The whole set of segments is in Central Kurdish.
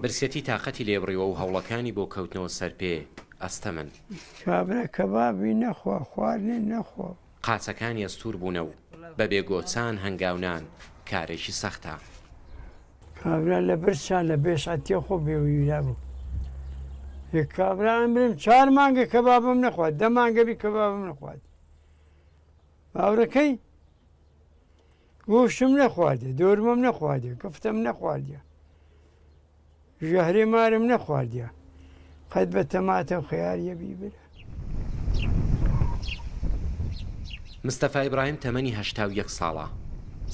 برسێتی تااقەتی لێبڕیوە و هەوڵەکانی بۆ کەوتنەوە سەرپێ ئەستەمن کابرا کەبابی نەخوا خواردنێ نەخوا قاچەکانی ئەستور بوونە و بە بێگۆچان هەنگاونان کارێکی سەختە. کابرا لە برسان لە بێسەتیە خۆ بێویرا بوو کابراان برم 4 مانگە کەبابم نەخوات 10 مانگەبی کەبابم نەخوات باوڕەکەی گۆشتم نەخواردێ دۆرمەم نەخواردێ گفتم نەخواردە ژەهرێ مارم نەخواردە قەت بە تەماتە و خەیاریە بیبرە. مستەفا ئیبراهیم تەمەنی 81 ساڵە.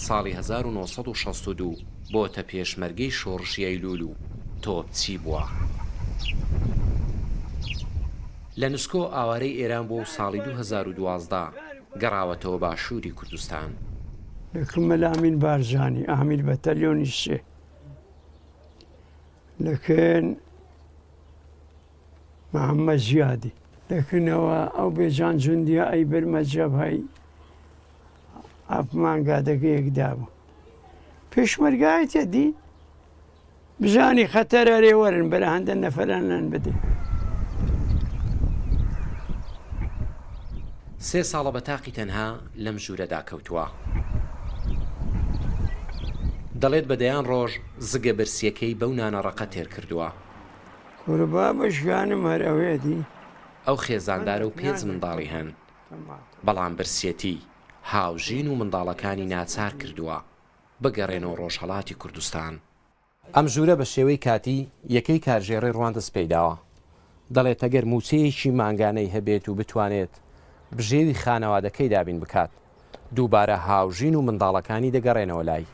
ساڵی 1962 بۆتە پێشمەرگەی شۆڕشی ئەیلول و تۆپچی بووە. لە نوسکۆ ئاوارەی ئێران بۆ ساڵی 2012 گەڕاوەتەوە باشووری کوردستان. لەکم لامین بارزانی ئامیر بەتەلیۆنی سێ لەکن محەممەد زیادی دەکردنەوە ئەو بێجان جوندیە ئەی برمە جەبهەی ئەپمانگادەگەیەکدا بوو پێشمەرگایەتە دی بزانی خەتەرە رێوەرن بەرە هەندە نەفەرانان بدەین. 3 ساڵە بە تاقی تەنها لەم ژوورەدا کەوتووە. دەڵێت بەدەیان ڕۆژ زگە برسیەکەی بەو نانەڕەقە تێر کردووە. کوربا بەشگانم هەرەوێدی ئەو خێزاندارە و 5 منداڵی هەن بەڵام برسێتی هاوژین و منداڵەکانی ناچار کردووە بگەڕێنەوە ڕۆژهەڵاتی کوردستان. ئەم ژوورە بە شێوەی کاتی یەکەی کارژێڕی ڕواندەست پێداوە. دەڵێت ئەگەر موچەیەکی مانگانەی هەبێت و بتوانێت بژێوی خانەوادەکەی دابین بکات دووبارە هاوژین و منداڵەکانی دەگەڕێنەوە لای.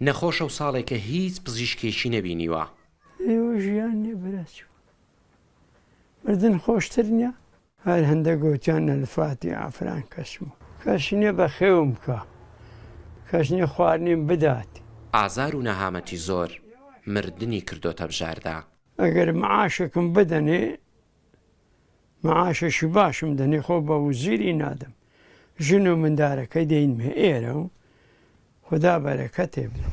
نەخۆشە و ساڵێکە هیچ پزیشکێکی نەبینیوە. ئێوە ژیان نیە بەرەچوو مردن خۆشتر نییە هەر هەندە گوتیان نەلفاتی ئافران کەسمە کەس نییە بە خێوم بکە کەس نییە خواردنیم بدات. ئازار و نەهامەتی زۆر مردنی کردۆتە بژاردا. ئەگەر معاشێکم بدەنێ معاشەشی باشم دەنێ خۆ بە وزیری نادەم ژن و مندارەکەی دەینمێ ئێرە و خدا بەرەکەتێ بدە.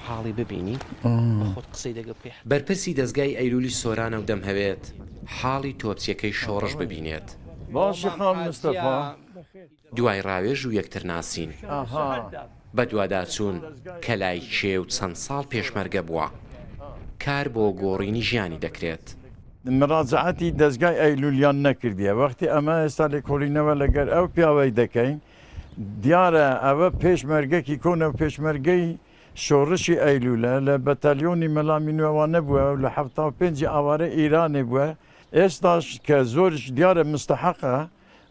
حاڵی ببینی خۆت قسەی دەگە پێ بەرپرسی دەستگای ئەیلولی سۆرانە و دەمهەوێت حاڵی تۆپچیەکەی شۆڕش ببینێت. باشی خام مستەفا دوای ڕاوێژ و یەکتر ناسین بە دوواداچوون کە لای کێ و چەند ساڵ پێشمەرگە بووە کار بۆ گۆڕینی ژیانی دەکرێت. مراجعەتی دەستگای ئەیلولیان نەکردیە وەختی ئەمە ئێستا لێکۆڵینەوە لەگەر ئەو پیاوەی دەکەین دیارە ئەوە پێشمەرگەکی کۆنە و پێشمەرگەی شۆڕشی ئەیلولە لە بەتەلیۆنی مەلامی نوێوانە بووە و لە 75 ئاوارە ئیرانی بووە ئێستاش کە زۆرش دیارە مستحقە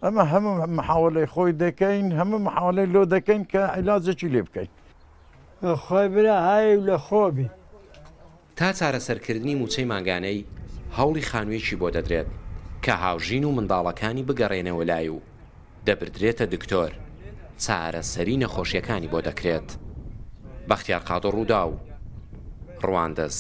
ئەمە هەموو محاولەی خۆی دەکەین هەموو محاولەی لۆ دەکەین کە عیلاجێکی لێ بکەین. خۆی برا های لە خۆبی تا چارەسەرکردنی موچەی مانگانەی هەوڵی خانوویەکی بۆ دەدرێت کە هاوژین و منداڵەکانی بگەڕێنەوە لای و دەبردرێتە دکتۆر چارەسەری نەخۆشیەکانی بۆ دەکرێت. بەختیار قادر ڕوودا و ڕواندەز